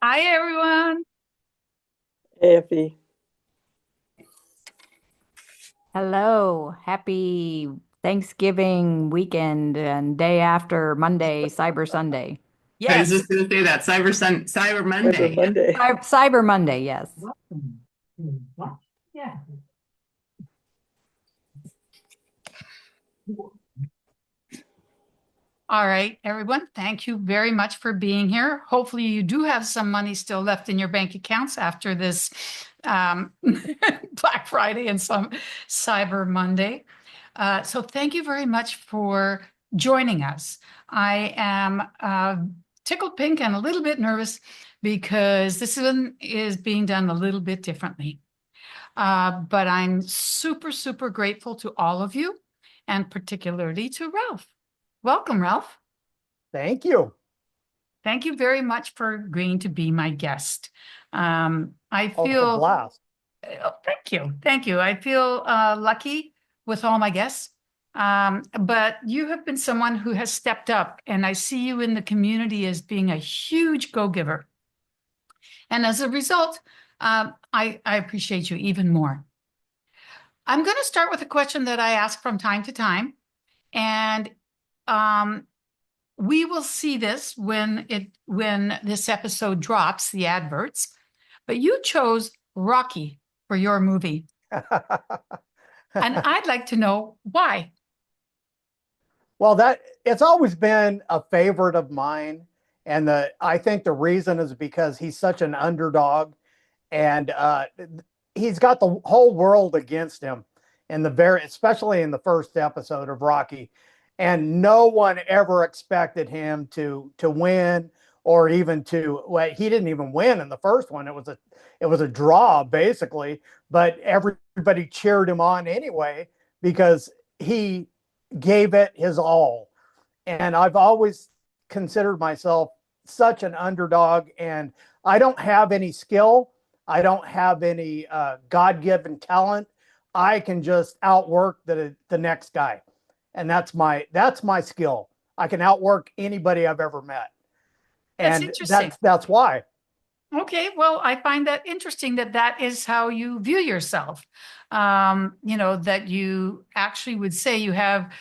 Hi, everyone. Effie. Hello, happy Thanksgiving weekend and day after Monday, Cyber Sunday. I was Yes. just going to say that Cyber Cyber Monday. Monday. Cyber Monday, yes. Welcome. What? Yeah. All right, everyone. Thank you very much for being here. Hopefully, you do have some money still left in your bank accounts after this Black Friday and some Cyber Monday. So, thank you very much for joining us. I am tickled pink and a little bit nervous because this one is being done a little bit differently. But I'm super, super grateful to all of you and particularly to Ralph. Welcome, Ralph. Thank you. Thank you very much for agreeing to be my guest. I Oh, it's a feel, blast. thank you. Thank you. I feel lucky with all my guests. But you have been someone who has stepped up, and I see you in the community as being a huge go-giver. And as a result, I appreciate you even more. I'm going to start with a question that I ask from time to time, and um, we will see this when this episode drops, the adverts. But you chose Rocky for your movie, and I'd like to know why. Well, that it's always been a favorite of mine, and I think the reason is because he's such an underdog, and he's got the whole world against him in especially in the first episode of Rocky, and no one ever expected him to win or even to. Well, he didn't even win in the first one. It was a draw basically, but everybody cheered him on anyway because he gave it his all. And I've always considered myself such an underdog, and I don't have any skill. I don't have any God-given talent. I can just outwork the next guy, and that's my skill. I can outwork anybody I've ever met, That's and interesting. that's why. Okay, well, I find that interesting that that is how you view yourself. That you actually would say you have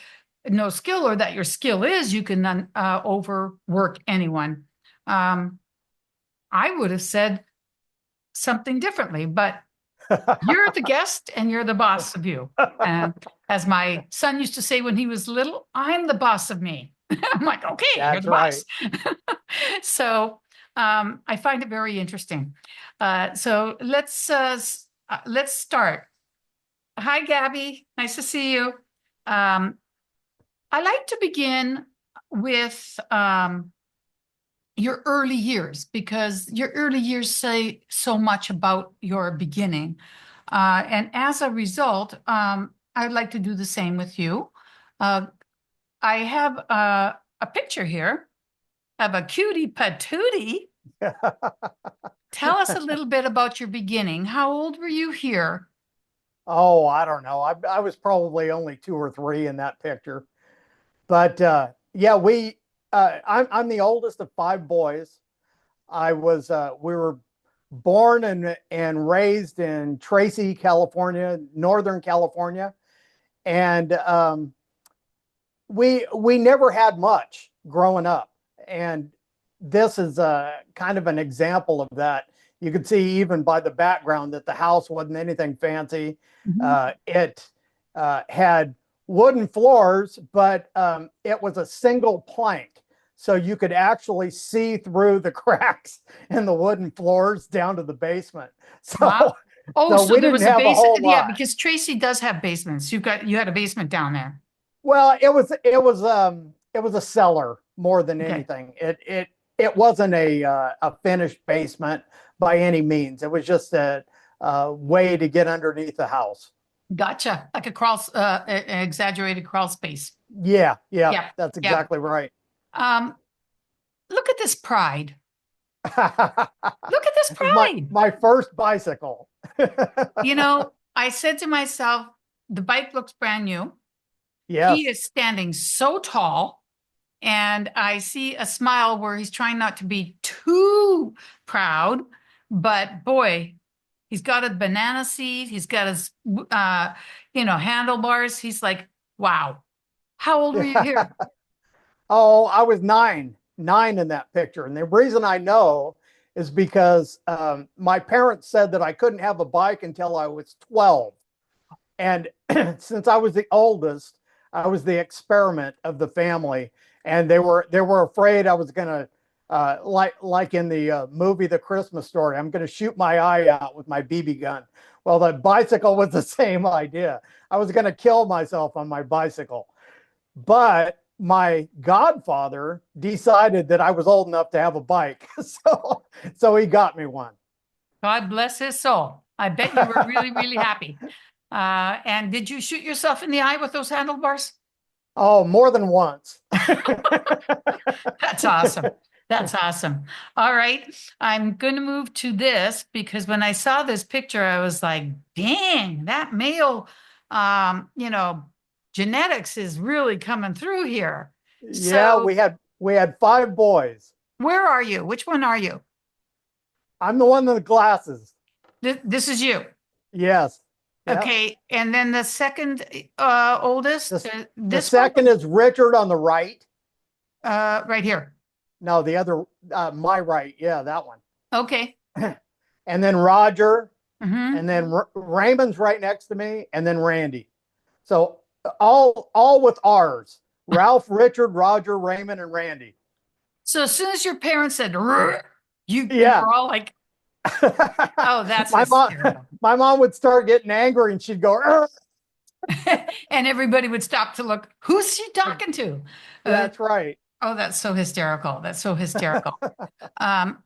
no skill, or that your skill is you can overwork anyone. Um, I would have said something differently, but you're the guest and you're the boss of you. And as my son used to say when he was little, I'm the boss of me. I'm like, okay, you're That's the right. boss. So I find it very interesting. So let's start. Hi, Gabby. Nice to see you. Um, I like to begin with your early years because your early years say so much about your beginning. And as a result, I'd like to do the same with you. Uh, I have a picture here of a cutie patootie. Tell us a little bit about your beginning. How old were you here? Oh, I don't know. I was probably only two or three in that picture. But yeah, I'm the oldest of five boys. We were born and raised in Tracy, California, Northern California, and we never had much growing up. And this is a kind of an example of that. You could see even by the background that the house wasn't anything fancy. Mhm. It had wooden floors, but it was a single plank. So you could actually see through the cracks in the wooden floors down to the basement. Wow. So, Oh, so so we there didn't was a have a base. whole Yeah, lot. because Tracy does have basements. You had a basement down there. Well, it was a cellar more than Okay. anything. It wasn't a finished basement by any means. It was just a way to get underneath the house. Gotcha. Like an exaggerated crawl space. Yeah, yeah, Yeah. that's Yeah. exactly right. Um, Look at this pride. Look at this This is my pride. my first bicycle. I said to myself, the bike looks brand new. He Yes. is standing so tall, and I see a smile where he's trying not to be too proud, but boy, he's got a banana seat. He's got his, handlebars. He's like, wow. How old were you here? Oh, I was nine in that picture. And the reason I know is because my parents said that I couldn't have a bike until I was 12. And since I was the oldest, I was the experiment of the family. And they were afraid I was going to, like in the movie The Christmas Story, I'm going to shoot my eye out with my BB gun. Well, the bicycle was the same idea. I was going to kill myself on my bicycle. But my godfather decided that I was old enough to have a bike. So he got me one. God bless his soul. I bet you were really, really happy. And did you shoot yourself in the eye with those handlebars? Oh, more than once. That's awesome. That's awesome. All right. I'm going to move to this because when I saw this picture, I was like, dang, that male, genetics is really coming through here. Yeah, So we had 5 boys. where are you? Which one are you? I'm the one with the glasses. This is you. Yes. Yep. Okay. And then the second oldest, The this second is Richard on the right. one? Right here. No, the other, my right. Yeah, that one. Okay. And then Roger, Hmm. and then Raymond's right next to me, and then Randy. So all with R's. Ralph, Richard, Roger, Raymond, and Randy. So as soon as your parents said, "Rrr," you Yeah. were all like, oh, that's my mom. hysterical. My mom would start getting angry, and she'd go, "Ugh." And everybody would stop to look, who's she talking to? That's right. Oh, that's so hysterical. That's so hysterical.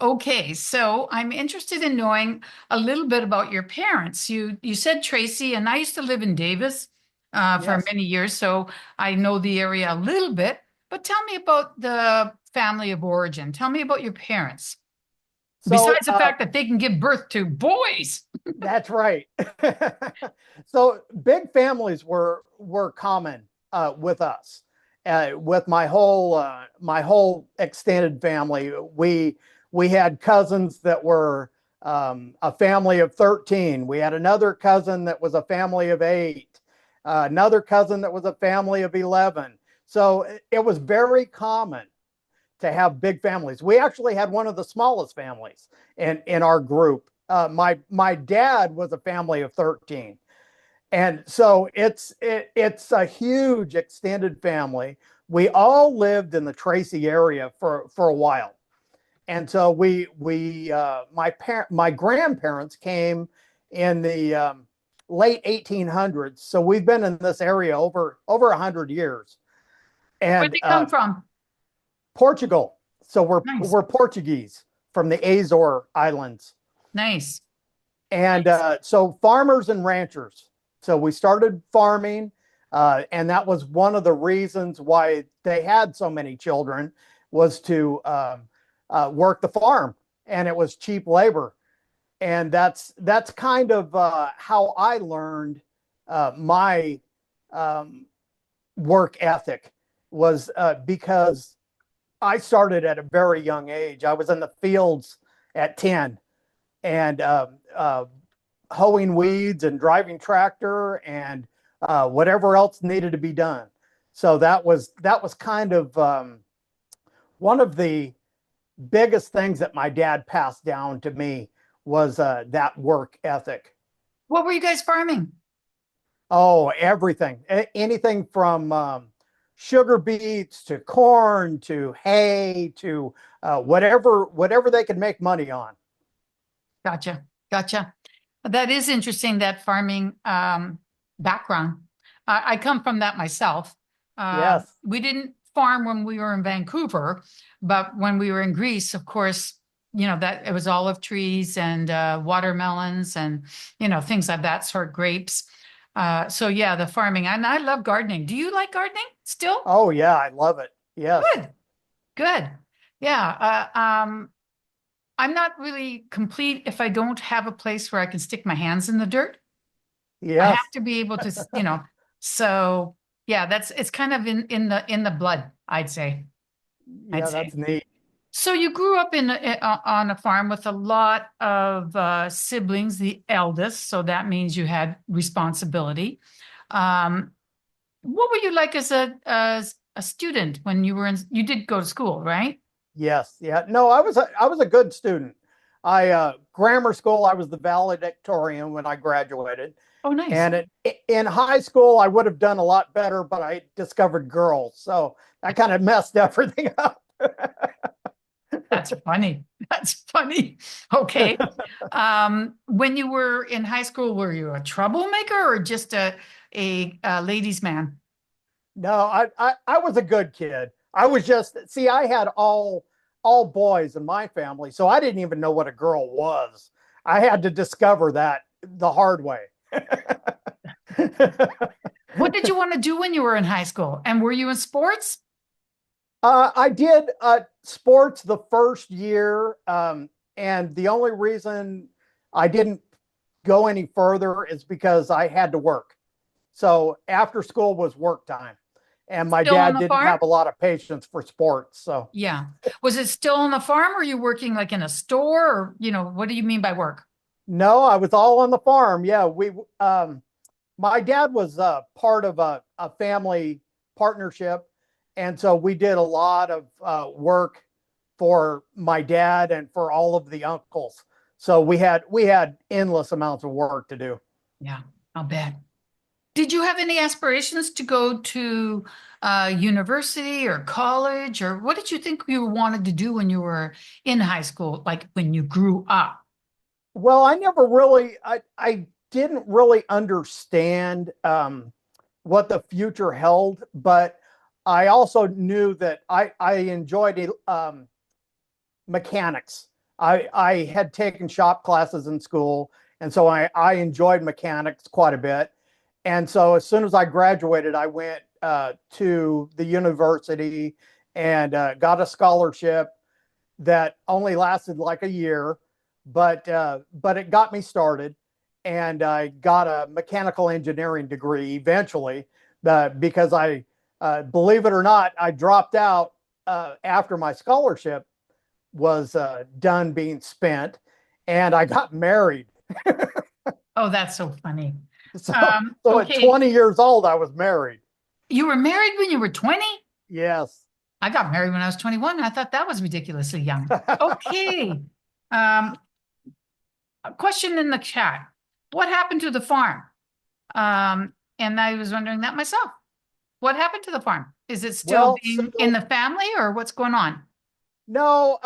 Okay, so I'm interested in knowing a little bit about your parents. You said Tracy, and I used to live in Davis for Yes. many years, so I know the area a little bit. But tell me about the family of origin. Tell me about your parents. So Besides the fact that they can give birth to boys. that's right. So big families were common with us. With my whole extended family, we had cousins that were a family of 13. We had another cousin that was a family of 8. Another cousin that was a family of 11. So it was very common to have big families. We actually had one of the smallest families in our group. My dad was a family of 13. And so it's a huge extended family. We all lived in the Tracy area for a while. And so my grandparents came in the late 1800s. So we've been in this area over 100 years. Where'd And they come from? Portugal. So Nice. we're Portuguese from the Azore Islands. Nice. And Nice. so farmers and ranchers. So we started farming, and that was one of the reasons why they had so many children was to work the farm, and it was cheap labor. And that's kind of how I learned my work ethic was because I started at a very young age. I was in the fields at 10 and hoeing weeds and driving tractor and whatever else needed to be done. So that was kind of one of the biggest things that my dad passed down to me was that work ethic. What were you guys farming? Oh, everything, anything from sugar beets to corn to hay to whatever they could make money on. Gotcha. Gotcha. That is interesting, that farming background. I come from that myself. Yes. We didn't farm when we were in Vancouver, but when we were in Greece, of course, that it was olive trees and watermelons and, things of that sort, grapes. So yeah, the farming, and I love gardening. Do you like gardening still? Oh yeah, I love it. Yes. Good. Good. Yeah. I'm not really complete if I don't have a place where I can stick my hands in the dirt. I Yes. have to be able to, so yeah, it's kind of in the blood, I'd say. Yeah, that's neat. So you grew up on a farm with a lot of siblings, the eldest, so that means you had responsibility. Um, what were you like as a student when you were you did go to school, right? Yes, yeah. No, I was a good student. I grammar school, I was the valedictorian when I graduated. Oh, nice. And in high school, I would have done a lot better, but I discovered girls. So that kind of messed everything up. That's funny. That's funny. Okay. When you were in high school, were you a troublemaker or just a ladies' man? No, I was a good kid. I was just, see, I had all boys in my family, so I didn't even know what a girl was. I had to discover that the hard way. What did you want to do when you were in high school? And were you in sports? I did sports the first year, and the only reason I didn't go any further is because I had to work. So after school was work time, and my Still on dad the didn't farm? have a lot of patience for sports. So Yeah. Was it still on the farm or are you working like in a store or, what do you mean by work? no, I was all on the farm. Yeah, my dad was part of a family partnership, and so we did a lot of work for my dad and for all of the uncles. So we had endless amounts of work to do. Yeah, I'll bet. Did you have any aspirations to go to university or college, or what did you think you wanted to do when you were in high school, like when you grew up? Well, I never really, I didn't really understand what the future held, but I also knew that I enjoyed mechanics. I had taken shop classes in school, and so I enjoyed mechanics quite a bit. And so as soon as I graduated, I went to the university and got a scholarship that only lasted like a year, but it got me started, and I got a mechanical engineering degree eventually. Because I, believe it or not, I dropped out after my scholarship was done being spent, and I got married. Oh, that's so funny. So, so at Okay. 20 years old, I was married. You were married when you were 20? Yes. I got married when I was 21. I thought that was ridiculously young. Okay. Um, a question in the chat. What happened to the farm? And I was wondering that myself. What happened to the farm? Is it still Well, so being in the family or what's going on? no,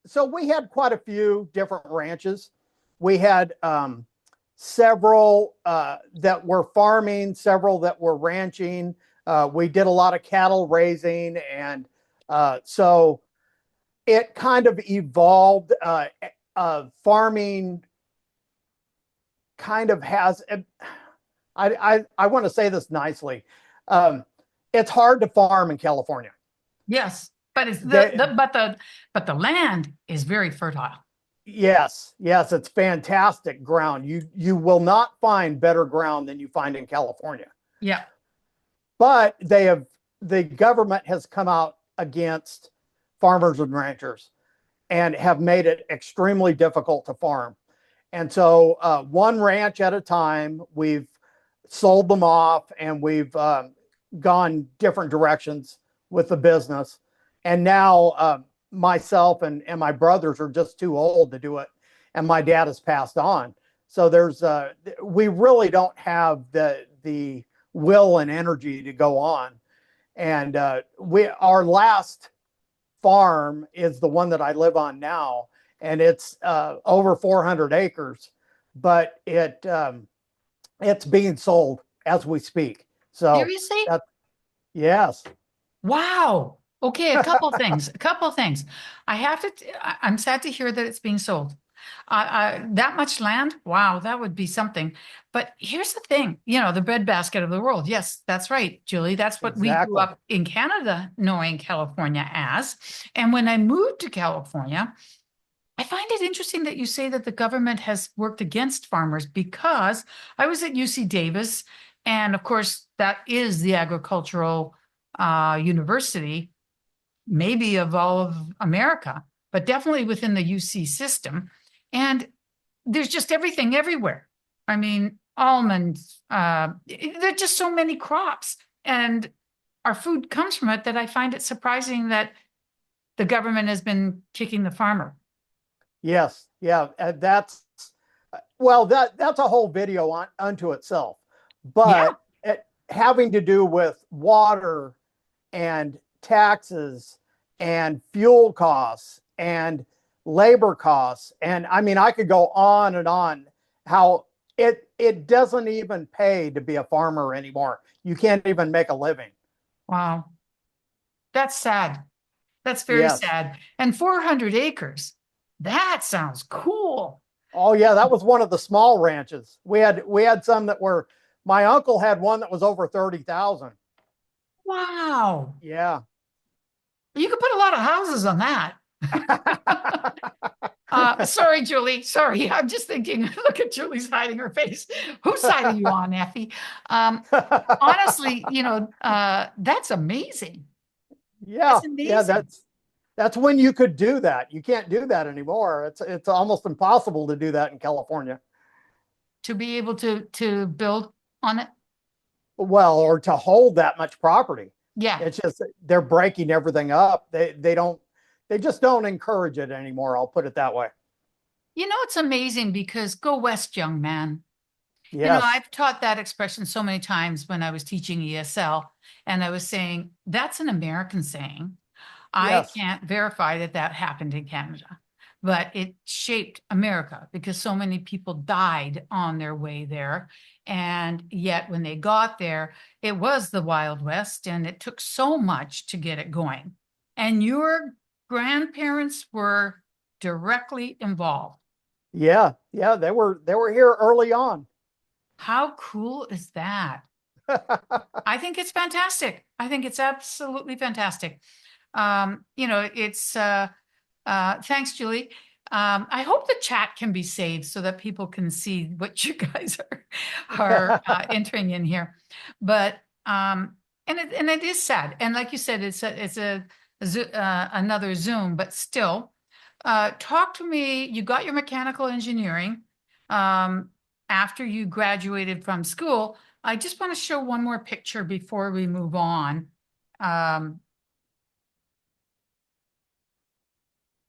so we had quite a few different ranches. We had several that were farming, several that were ranching. We did a lot of cattle raising, and so it kind of evolved. Farming kind of has. I want to say this nicely. Um, it's hard to farm in California. Yes, but it's They, but the land is very fertile. Yes, yes, it's fantastic ground. You will not find better ground than you find in California. Yeah. But the government has come out against farmers and ranchers and have made it extremely difficult to farm. And so one ranch at a time, we've sold them off, and we've gone different directions with the business. And now myself and my brothers are just too old to do it, and my dad has passed on. So we really don't have the will and energy to go on. And our last farm is the one that I live on now, and it's over 400 acres, but it's being sold as we speak. So Seriously? that, yes. Wow. Okay, a couple things. A couple things. I have to. I'm sad to hear that it's being sold. That much land. Wow, that would be something. But here's the thing. The breadbasket of the world. Yes, that's right, Julie. That's what we grew Exactly. up in Canada knowing California as. And when I moved to California, I find it interesting that you say that the government has worked against farmers because I was at UC Davis, and of course, that is the agricultural university. maybe of all of America, but definitely within the UC system. And there's just everything everywhere. I mean, almonds, there are just so many crops, and our food comes from it, that I find it surprising that the government has been kicking the farmer. Yes, yeah, that's well, that's a whole video unto itself. Yeah. But having to do with water and taxes and fuel costs and labor costs, and I mean, I could go on and on. How it doesn't even pay to be a farmer anymore. You can't even make a living. Wow. That's sad. That's very Yes. sad. And 400 acres. That sounds cool. Oh yeah, that was one of the small ranches. We had some that were. My uncle had one that was over 30,000. Wow. Yeah. You could put a lot of houses on that. Sorry, Julie. Sorry. I'm just thinking, look at Julie's hiding her face. Whose side are you on, Effie? Honestly, that's amazing. Yeah, That's yeah, amazing. that's when you could do that. You can't do that anymore. It's almost impossible to do that in California. To be able to build on it. Well, or to hold that much property. Yeah. It's just they're breaking everything up. They just don't encourage it anymore. I'll put it that way. It's amazing because go west, young man. Yes. I've taught that expression so many times when I was teaching ESL, and I was saying that's an American saying. I Yes. can't verify that happened in Canada, but it shaped America because so many people died on their way there. And yet when they got there, it was the Wild West, and it took so much to get it going. And your grandparents were directly involved. Yeah, yeah, they were here early on. How cool is that? I think it's fantastic. I think it's absolutely fantastic. It's thanks, Julie. I hope the chat can be saved so that people can see what you guys are entering in here. But and it is sad. And like you said, it's another Zoom, but still, talk to me. You got your mechanical engineering after you graduated from school. I just want to show one more picture before we move on.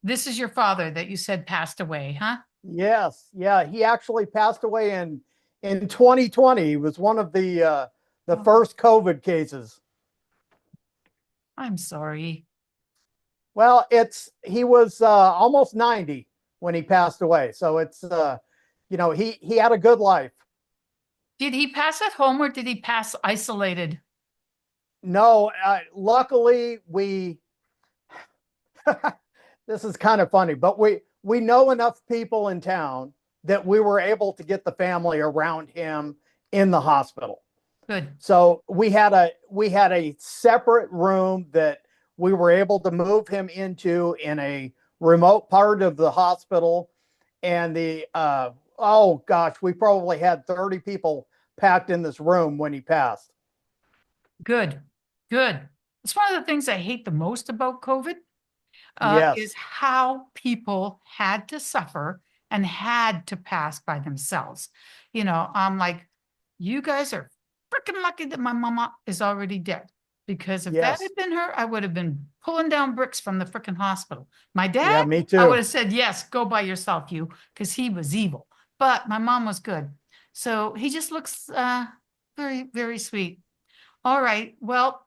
This is your father that you said passed away, huh? Yes, yeah, he actually passed away in 2020. He was one of the Oh. first COVID cases. I'm sorry. Well, he was almost 90 when he passed away. So it's he had a good life. Did he pass at home or did he pass isolated? No, luckily we this is kind of funny, but we know enough people in town that we were able to get the family around him in the hospital. Good. So we had a separate room that we were able to move him into in a remote part of the hospital. And oh gosh, we probably had 30 people packed in this room when he passed. Good. Good. It's one of the things I hate the most about COVID. Yes. Is how people had to suffer and had to pass by themselves. I'm like, you guys are freaking lucky that my mama is already dead. Because if Yes. that had been her, I would have been pulling down bricks from the freaking hospital. My dad, Yeah, me too. I would have said, yes, go by yourself, because he was evil. But my mom was good. So he just looks very, very sweet. All right. Well,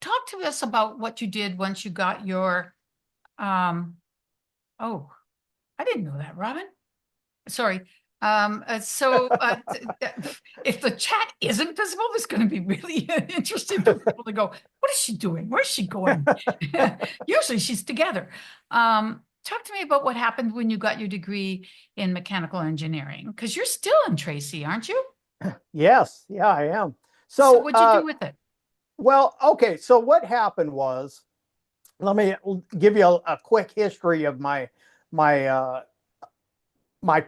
talk to us about what you did once you got your oh, I didn't know that, Robin. Sorry. If the chat isn't visible, it's going to be really interesting for people to go, what is she doing? Where's she going? Usually she's together. Talk to me about what happened when you got your degree in mechanical engineering, because you're still in Tracy, aren't you? Yes. Yeah, I am. So what'd you do with it? Well, okay. So what happened was, let me give you a quick history of my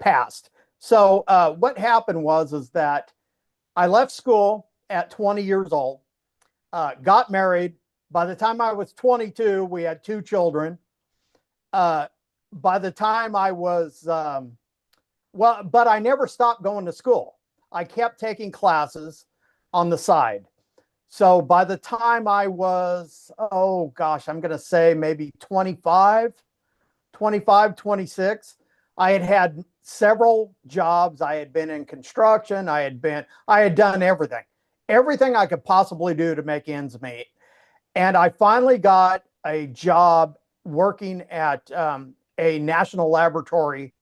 past. So what happened is that I left school at 20 years old, got married, by the time I was 22, we had 2 children. By the time I was, but I never stopped going to school. I kept taking classes on the side. So by the time I was, oh gosh, I'm going to say maybe 25, 26, I had several jobs. I had been in construction. I had done everything I could possibly do to make ends meet. And I finally got a job working at a national laboratory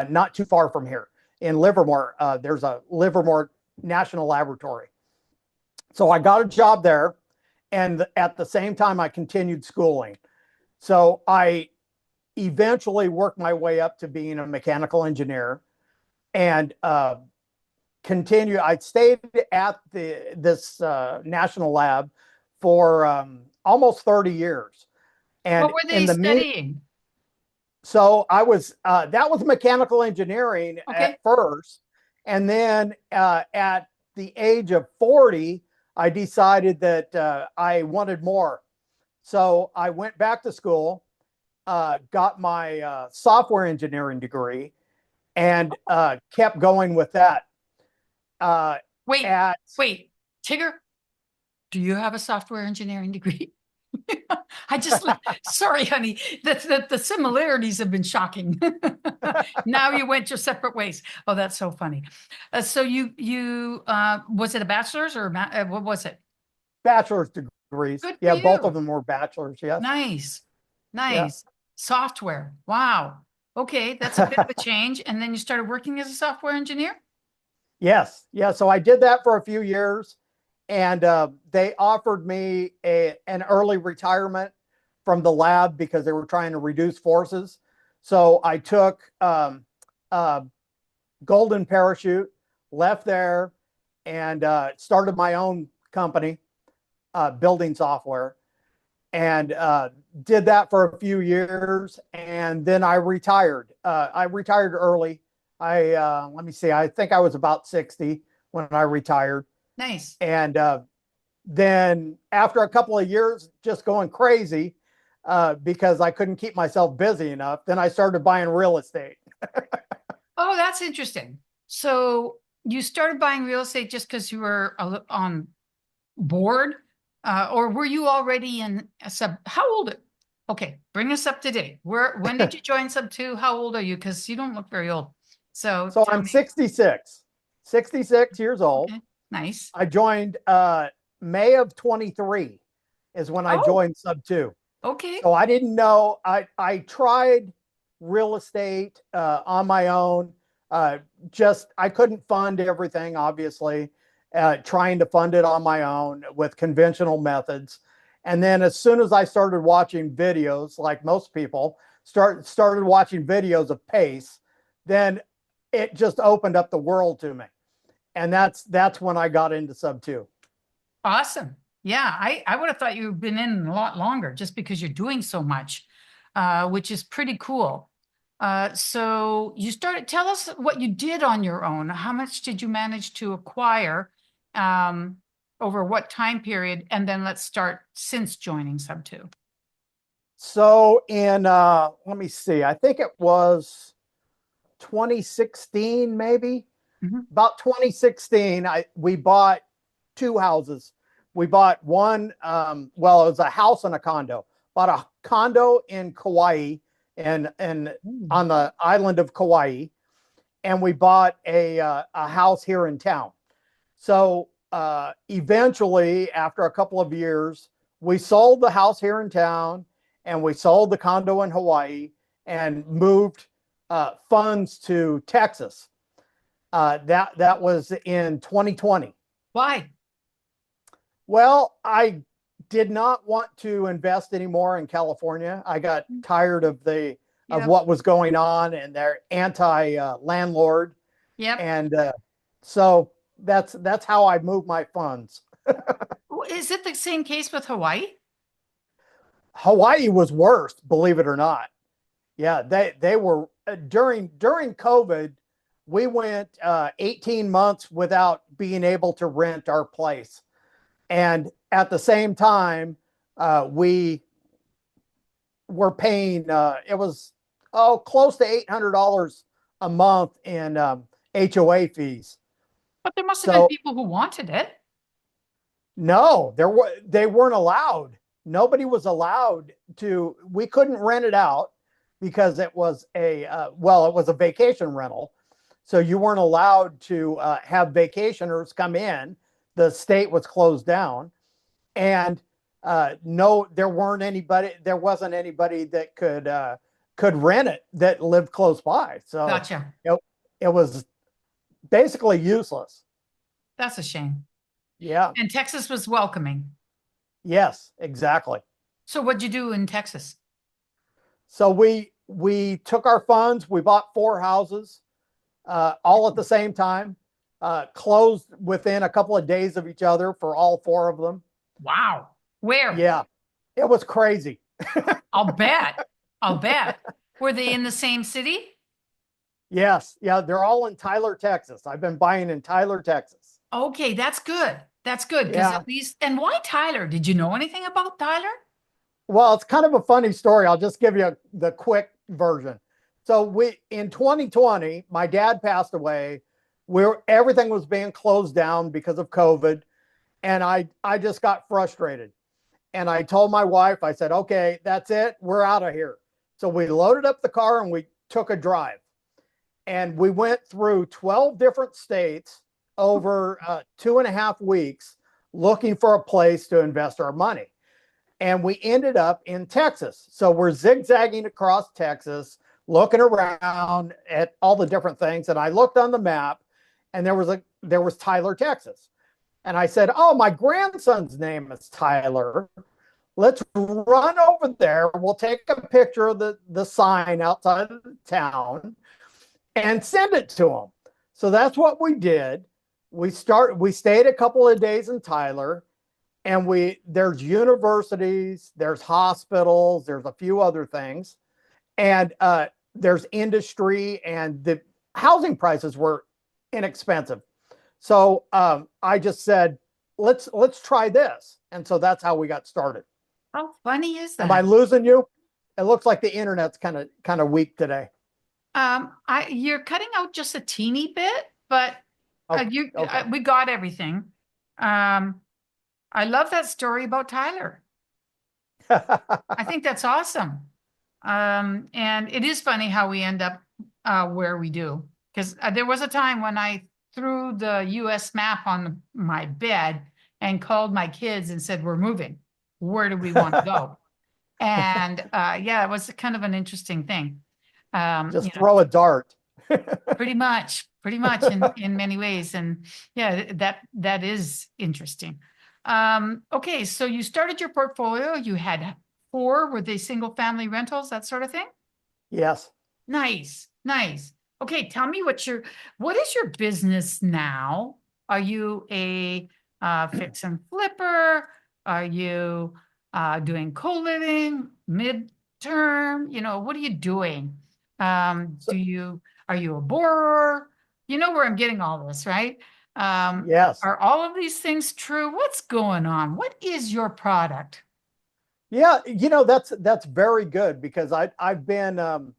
not too far from here in Livermore. There's a Livermore National Laboratory. So I got a job there. And at the same time, I continued schooling. So I eventually worked my way up to being a mechanical engineer and continue. I stayed at this national lab for almost 30 years. And What were they studying? So I was, that was mechanical engineering at first. And then at the age of 40, I decided that I wanted more. So I went back to school, got my software engineering degree, and kept going with that. Wait, Tigger, do you have a software engineering degree? Sorry, honey, the similarities have been shocking. Now you went your separate ways. Oh, that's so funny. So you was it a bachelor's or what was it? Bachelor's degrees. Good for Yeah, both you. of them were bachelor's. Yes. Nice. Yeah. Software. Wow. Okay, that's a bit of a change. And then you started working as a software engineer? Yes. Yeah. So I did that for a few years, and they offered me an early retirement from the lab because they were trying to reduce forces. So I took golden parachute, left there, and started my own company, building software, and did that for a few years. And then I retired. I retired early. Let me see, I think I was about 60 when I retired. Nice. And then after a couple of years just going crazy because I couldn't keep myself busy enough, then I started buying real estate. Oh, that's interesting. So you started buying real estate just because you were on board, or were you already in a sub? How old? Okay, bring us up to date. When did you join sub 2? How old are you? Because you don't look very old. So I'm 66 years old. Okay, nice. I joined May of 23 is when I joined sub 2. Okay. So I didn't know. I tried real estate on my own. I couldn't fund everything, obviously, trying to fund it on my own with conventional methods. And then as soon as I started watching videos, like most people, started watching videos of PACE, then it just opened up the world to me. And that's when I got into sub 2. Awesome. Yeah, I would have thought you've been in a lot longer just because you're doing so much, which is pretty cool. So you tell us what you did on your own. How much did you manage to acquire over what time period? And then let's start since joining sub 2. So in, let me see, I think it was 2016, maybe. About 2016, we bought 2 houses. We bought one, it was a house and a condo. Bought a condo in Kauai and on the island of Kauai, and we bought a house here in town. So eventually, after a couple of years, we sold the house here in town and we sold the condo in Hawaii and moved funds to Texas. That was in 2020. Why? Well, I did not want to invest anymore in California. I got tired of what was going on and their anti-landlord. Yep. And so that's how I moved my funds. Is it the same case with Hawaii? Hawaii was worse, believe it or not. Yeah, they were during COVID. We went 18 months without being able to rent our place. And at the same time, we were paying, it was, close to $800 a month in HOA fees. But there must have been So people who wanted it. no, they weren't allowed. Nobody was allowed to, we couldn't rent it out because it was it was a vacation rental. So you weren't allowed to have vacationers come in. The state was closed down. And no, there wasn't anybody that could rent it that lived close by. So Gotcha. it was basically useless. That's a shame. Yeah. And Texas was welcoming. Yes, exactly. So what'd you do in Texas? So we took our funds, we bought 4 houses, all at the same time, closed within a couple of days of each other for all 4 of them. Wow. Where? Yeah, it was crazy. I'll bet. I'll bet. Were they in the same city? Yes, yeah, they're all in Tyler, Texas. I've been buying in Tyler, Texas. Okay, that's good. That's good. Because Yeah. at least, and why Tyler? Did you know anything about Tyler? Well, it's kind of a funny story. I'll just give you the quick version. So in 2020, my dad passed away. Everything was being closed down because of COVID, and I just got frustrated. And I told my wife, I said, "Okay, that's it. We're out of here." So we loaded up the car and we took a drive. And we went through 12 different states over 2.5 weeks looking for a place to invest our money. And we ended up in Texas. So we're zigzagging across Texas, looking around at all the different things. And I looked on the map and there was Tyler, Texas. And I said, "Oh, my grandson's name is Tyler. Let's run over there. We'll take a picture of the sign outside of the town and send it to him." So that's what we did. We stayed a couple of days in Tyler, and there's universities, there's hospitals, there's a few other things, and there's industry, and the housing prices were inexpensive. So I just said, let's try this. And so that's how we got started. How funny is Am I that? losing you? It looks like the internet's kind of weak today. You're cutting out just a teeny bit, but Okay. we got everything. I love that story about Tyler. I think that's awesome. And it is funny how we end up where we do. Because there was a time when I threw the US map on my bed and called my kids and said, "We're moving. Where do we want to go?" And yeah, it was kind of an interesting thing. Just throw a dart. Pretty much in many ways. And yeah, that is interesting. Okay, so you started your portfolio. You had 4, were they single family rentals, that sort of thing? Yes. Nice. Okay, tell me what is your business now? Are you a fix and flipper? Are you doing co-living, midterm? What are you doing? Are you a borrower? You know where I'm getting all this, right? Yes. Are all of these things true? What's going on? What is your product? Yeah, that's very good because I've been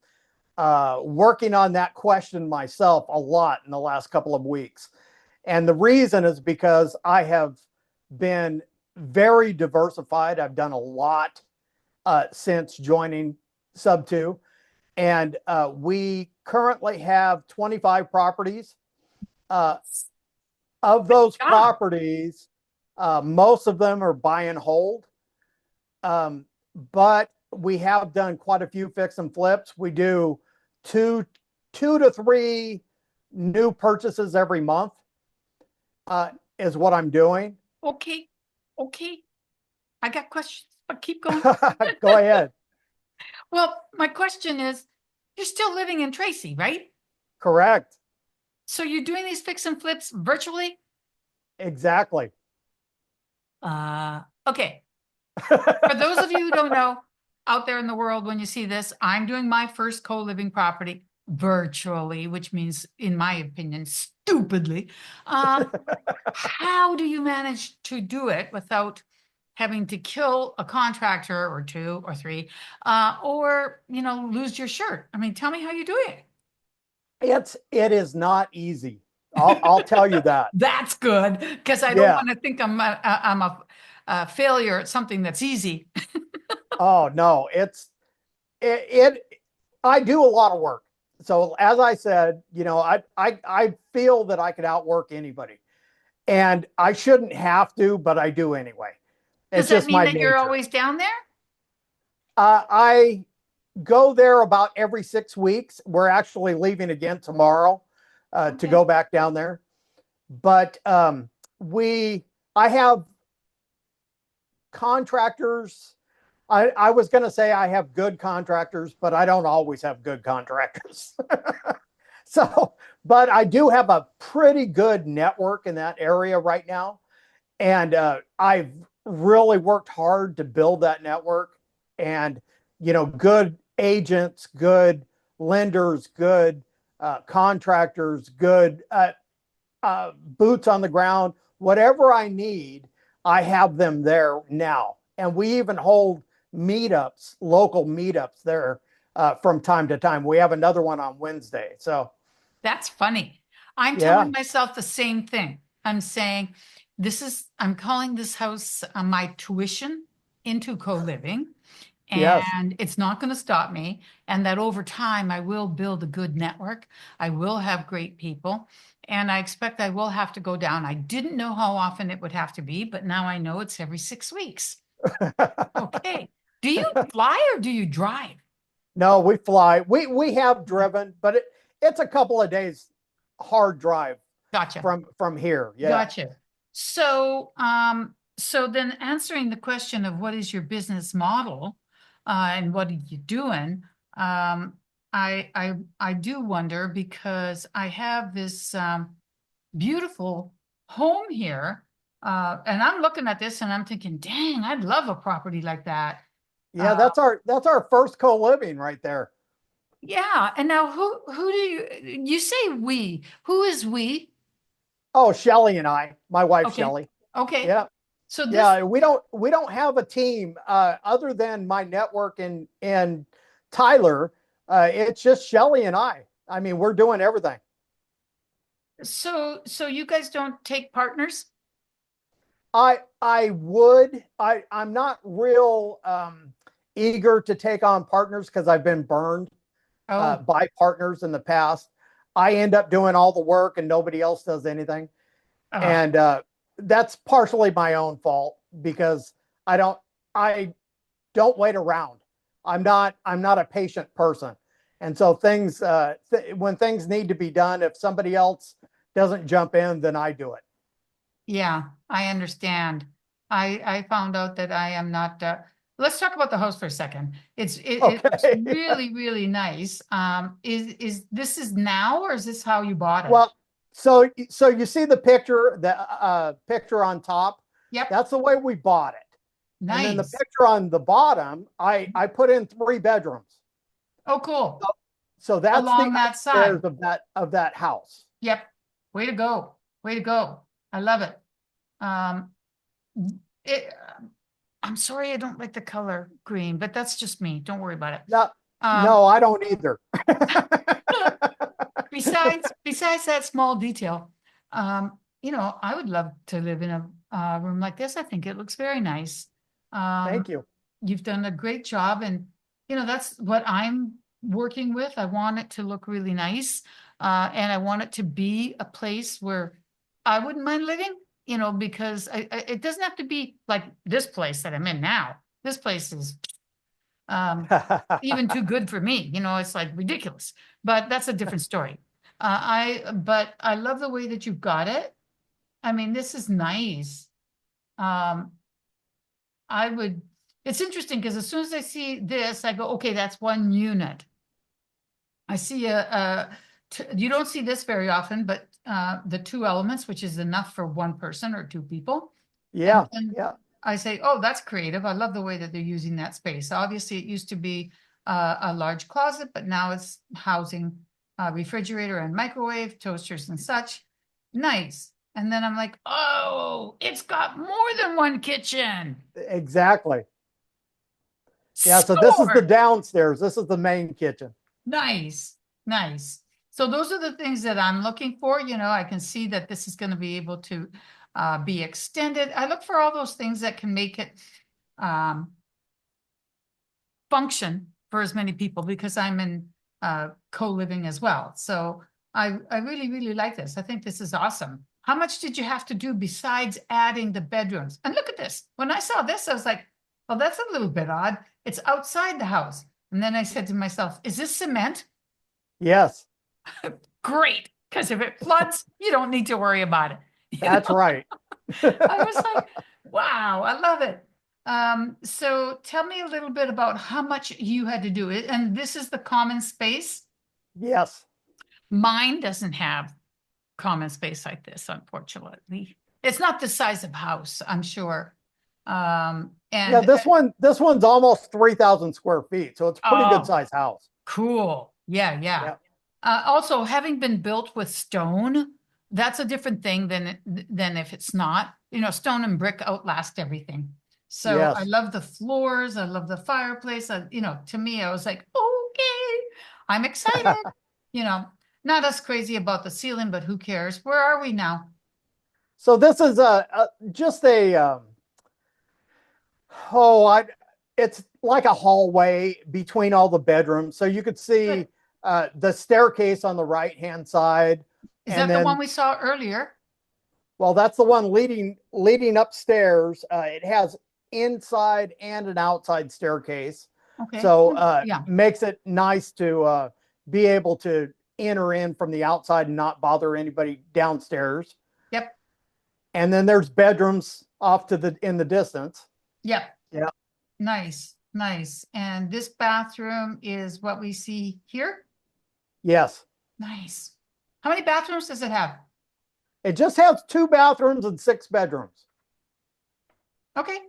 working on that question myself a lot in the last couple of weeks. And the reason is because I have been very diversified. I've done a lot since joining Sub2. And we currently have 25 properties. Of those properties, most of them are buy and hold. But we have done quite a few fix and flips. We do two to 3 new purchases every month is what I'm doing. Okay. I got questions, but keep going. Go ahead. Well, my question is, you're still living in Tracy, right? Correct. So you're doing these fix and flips virtually? Exactly. Okay. For those of you who don't know, out there in the world, when you see this, I'm doing my first co-living property virtually, which means, in my opinion, stupidly. How do you manage to do it without having to kill a contractor or two or three, or, lose your shirt. I mean, tell me how you do it. It is not easy. I'll tell you that. That's good, because I don't Yeah. want to think I'm a failure at something that's easy. Oh no, it I do a lot of work. So as I said, I feel that I could outwork anybody. And I shouldn't have to, but I do anyway. Does It's that just mean my that you're nature. always down there? I go there about every 6 weeks. We're actually leaving again tomorrow to Okay. go back down there. But I have contractors. I was going to say I have good contractors, but I don't always have good contractors. So, but I do have a pretty good network in that area right now. And I've really worked hard to build that network, and, good agents, good lenders, good contractors, good boots on the ground, whatever I need, I have them there now. And we even hold meetups, local meetups there from time to time. We have another one on Wednesday. So, That's funny. I'm yeah, telling myself the same thing. I'm saying, I'm calling this house my tuition into co-living, yes. and it's not going to stop me. And that over time, I will build a good network. I will have great people. And I expect I will have to go down. I didn't know how often it would have to be, but now I know it's every 6 weeks. Okay. Do you fly or do you drive? No, we fly. We have driven, but it's a couple of days hard drive Gotcha. from here. Yeah. Gotcha. So then answering the question of what is your business model, and what are you doing? I do wonder, because I have this beautiful home here, and I'm looking at this and I'm thinking, dang, I'd love a property like that. Yeah, Uh, that's our first co-living right there. yeah. And now who do you say we? Who is we? Oh, Shelly and I, my wife Okay. Shelly. Okay. Yeah. So this Yeah, we don't have a team other than my network and Tyler. It's just Shelly and I. I mean, we're doing everything. So you guys don't take partners? I would. I'm not real eager to take on partners because I've been burned Oh, by partners in the past. I end up doing all the work and nobody else does anything. uh, And that's partially my own fault because I don't I don't wait around. I'm not a patient person. And so when things need to be done, if somebody else doesn't jump in, then I do it. yeah, I understand. I found out that I am not. Let's talk about the house for a second. It looks Okay. really, really nice. Is this is now, or is this how you bought it? Well, so you see the picture on top? Yep, That's the way we bought it. And then the nice. picture on the bottom, I put in 3 bedrooms. Oh, cool. So that's the Along that upstairs side. of that house. Yep. Way to go. Way to go. I love it. Um, it, I'm sorry I don't like the color green, but that's just me. Don't worry about it. No, Um, no, I don't either. besides that small detail, I would love to live in a room like this. I think it looks very nice. Thank you. You've done a great job, and that's what I'm working with. I want it to look really nice, and I want it to be a place where I wouldn't mind living. Because it doesn't have to be like this place that I'm in now. This place is even too good for me. It's like ridiculous, but that's a different story. But I love the way that you've got it. I mean, this is nice. Um, it's interesting because as soon as I see this, I go, okay, that's one unit. I see you don't see this very often, but the 2 elements, which is enough for one person or 2 people. Yeah, And yeah. I say, oh, that's creative. I love the way that they're using that space. Obviously, it used to be a large closet, but now it's housing a refrigerator and microwave, toasters and such. Nice. And then I'm like, oh, it's got more than one kitchen. Exactly. Yeah, so this is the Score. downstairs. This is the main kitchen. Nice, nice. So those are the things that I'm looking for. You know, I can see that this is going to be able to be extended. I look for all those things that can make it function for as many people because I'm in co-living as well. So I really, really like this. I think this is awesome. How much did you have to do besides adding the bedrooms? And look at this. When I saw this, I was like, well, that's a little bit odd. It's outside the house. And then I said to myself, is this cement? Yes, Great. Because if it floods, you don't need to worry about it. You that's know? right. I was like, wow, I love it. So tell me a little bit about how much you had to do it. And this is the common space. Yes. Mine doesn't have common space like this, unfortunately. It's not the size of house, I'm sure. Yeah, And this one's almost 3,000 square feet, so it's a pretty good oh, sized house. cool. Yeah, yeah. Yeah. Also, having been built with stone, that's a different thing than if it's not. You know, stone and brick outlast everything. So I Yes. love the floors. I love the fireplace. You know, to me, I was like, okay, I'm excited. You know, not as crazy about the ceiling, but who cares? Where are we now? So this is just a oh, it's like a hallway between all the bedrooms. So you could see Good. the staircase on the right-hand side. Is And that the one then, we saw earlier? well, that's the one leading upstairs. It has inside and an outside staircase. Okay. So Yeah. makes it nice to be able to enter in from the outside and not bother anybody downstairs. Yep. And then there's bedrooms off to in the distance. Yep. Yeah. Nice. Nice. And this bathroom is what we see here? Yes. Nice. How many bathrooms does it have? It just has 2 bathrooms and 6 bedrooms. Okay.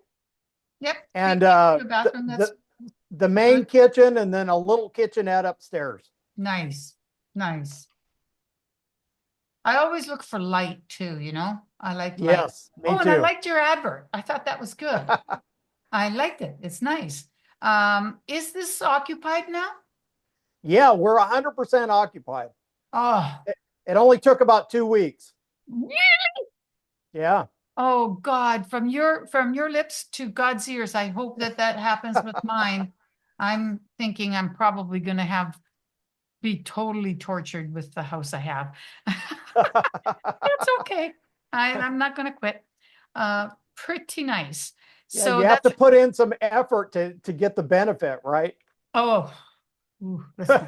Yep. And Two bathroom, that's the main good. kitchen and then a little kitchenette upstairs. Nice. Nice. I always look for light too, you know? I like light. Yes, me Oh, and I too. liked your advert. I thought that was good. I liked it. It's nice. Is this occupied now? Yeah, we're 100% occupied. Oh, It only took about 2 weeks. really? Yeah. Oh God, from your lips to God's ears, I hope that that happens with mine. I'm thinking I'm probably going to be totally tortured with the house I have. That's okay. I'm not going to quit. Pretty nice. Yeah, So you have that's, to put in some effort to get the benefit, right? oh, ooh, listen.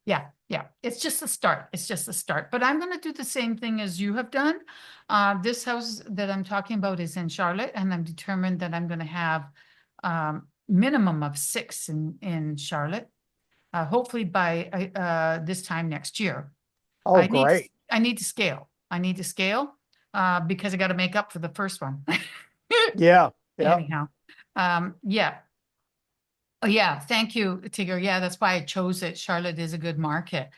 Yeah, yeah. It's just the start. It's just the start. But I'm going to do the same thing as you have done. This house that I'm talking about is in Charlotte, and I'm determined that I'm going to have minimum of 6 in Charlotte. Hopefully by this time next year. Oh, great. I need to scale. I need to scale because I got to make up for the first one. Yeah. Yeah. Anyhow, yeah. Oh, yeah. Thank you, Tigger. Yeah, that's why I chose it. Charlotte is a good market.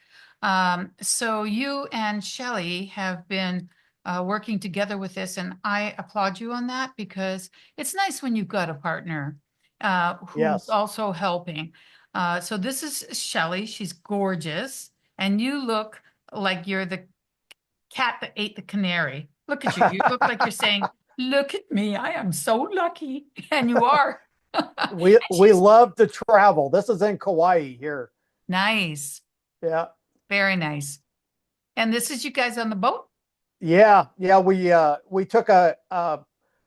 So you and Shelley have been working together with this, and I applaud you on that because it's nice when you've got a partner who's Yes. also helping. So this is Shelley. She's gorgeous, and you look like you're the cat that ate the canary. Look at you. You look like you're saying, "Look at me. I am so lucky," and you are. We And she's love to travel. This is in Kauai here. nice. Yeah. Very nice. And this is you guys on the boat? Yeah. Yeah. We took a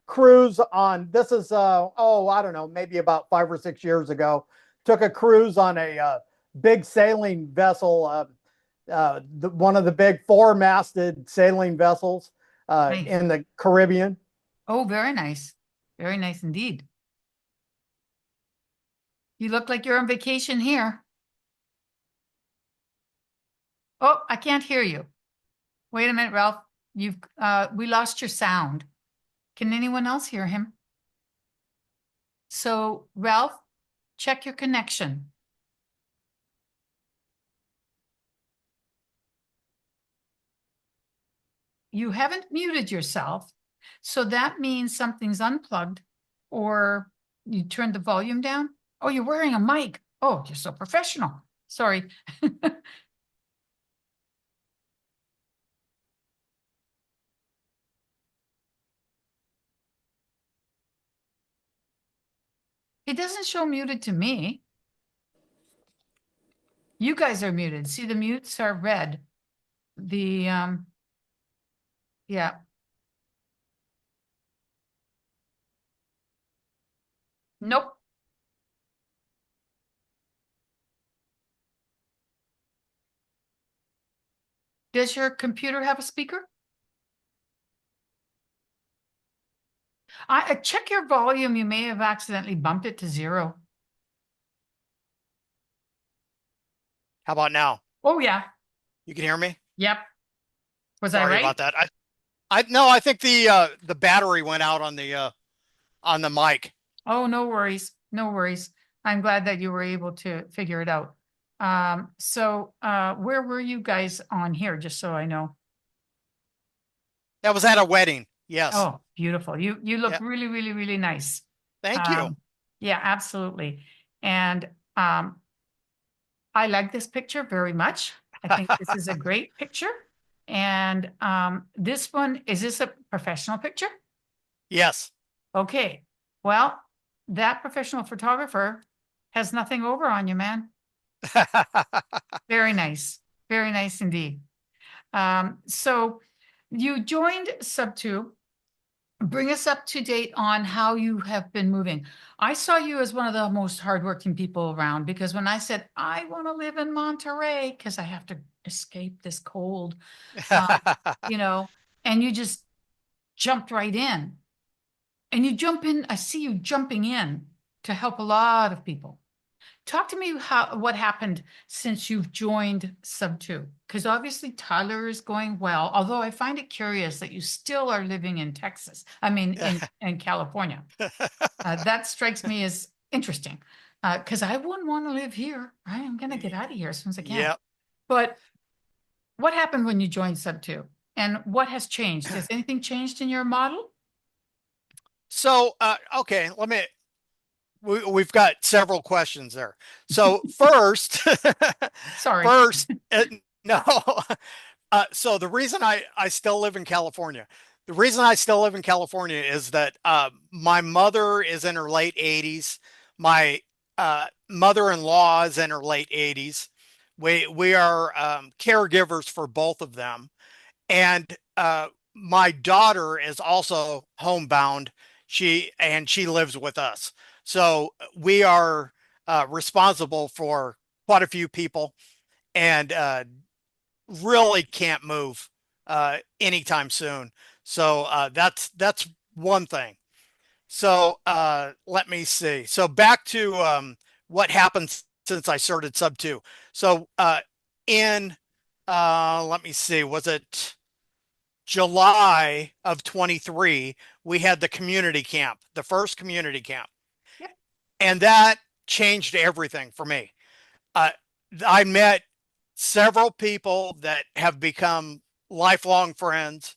cruise on, this is, I don't know, maybe about 5 or 6 years ago, took a cruise on a big sailing vessel, one of the big 4-masted sailing vessels Nice. in the Caribbean. Oh, very nice. Very nice indeed. You look like you're on vacation here. Oh, I can't hear you. Wait a minute, Ralph. We lost your sound. Can anyone else hear him? So, Ralph, check your connection. you haven't muted yourself. So that means something's unplugged or you turned the volume down. Oh, you're wearing a mic. Oh, you're so professional. Sorry. It doesn't show muted to me. You guys are muted. See, the mutes are red. Yeah. Nope. Does your computer have a speaker? I check your volume. You may have accidentally bumped it to 0. How about now? Oh, yeah. You can hear me? Yep. Was I Sorry right? about that. I think the battery went out on the mic. Oh, no worries. No worries. I'm glad that you were able to figure it out. So where were you guys on here, just so I know? That was at a wedding. Yes. Oh, beautiful. You look Yeah. really, really, really nice. Thank you. Yeah, absolutely. And I like this picture very much. I think this is a great picture. And this one, is this a professional picture? Yes. Okay. Well, that professional photographer has nothing over on you, man. Very nice. Very nice indeed. So you joined Sub2. Bring us up to date on how you have been moving. I saw you as one of the most hardworking people around because when I said, I want to live in Monterey because I have to escape this cold, you know, and you just jumped right in. And you jump in, I see you jumping in to help a lot of people. Talk to me what happened since you've joined Sub2, because obviously Tyler is going well, although I find it curious that you still are living in Texas. I mean, in California. That strikes me as interesting because I wouldn't want to live here. Right? I'm going to get out of here as soon as I can. Yep. But what happened when you joined Sub2 and what has changed? Has anything changed in your model? So, okay, we've got several questions there. So first, Sorry. no. So the reason I still live in California, is that my mother is in her late 80s. My mother-in-law is in her late 80s. We are caregivers for both of them. And my daughter is also homebound. She lives with us. So we are responsible for quite a few people and really can't move anytime soon. So that's one thing. So let me see. So back to what happened since I started Sub2. So in let me see, was it July of 23, we had the community camp, the first community camp. Yep. And that changed everything for me. I met several people that have become lifelong friends,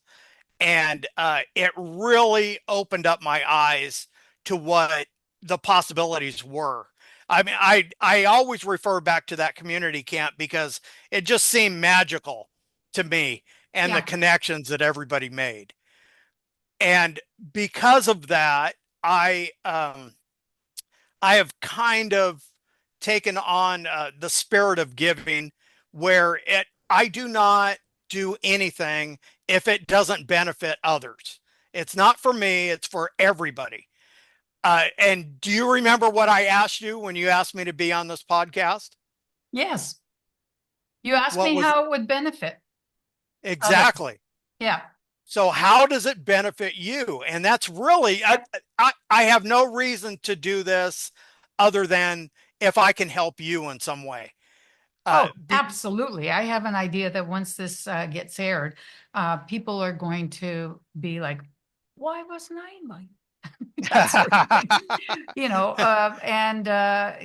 and it really opened up my eyes to what the possibilities were. I mean, I always refer back to that community camp because it just seemed magical to me and the connections that everybody made. And because of that, I have kind of taken on the spirit of giving, where I do not do anything if it doesn't benefit others. It's not for me, it's for everybody. And do you remember what I asked you when you asked me to be on this podcast? Yes. You asked me how it would benefit. Exactly. Yeah. So how does it benefit you? And that's really, I have no reason to do this other than if I can help you in some way. Absolutely. I have an idea that once this gets aired, people are going to be like, why wasn't I invited? That sort of thing.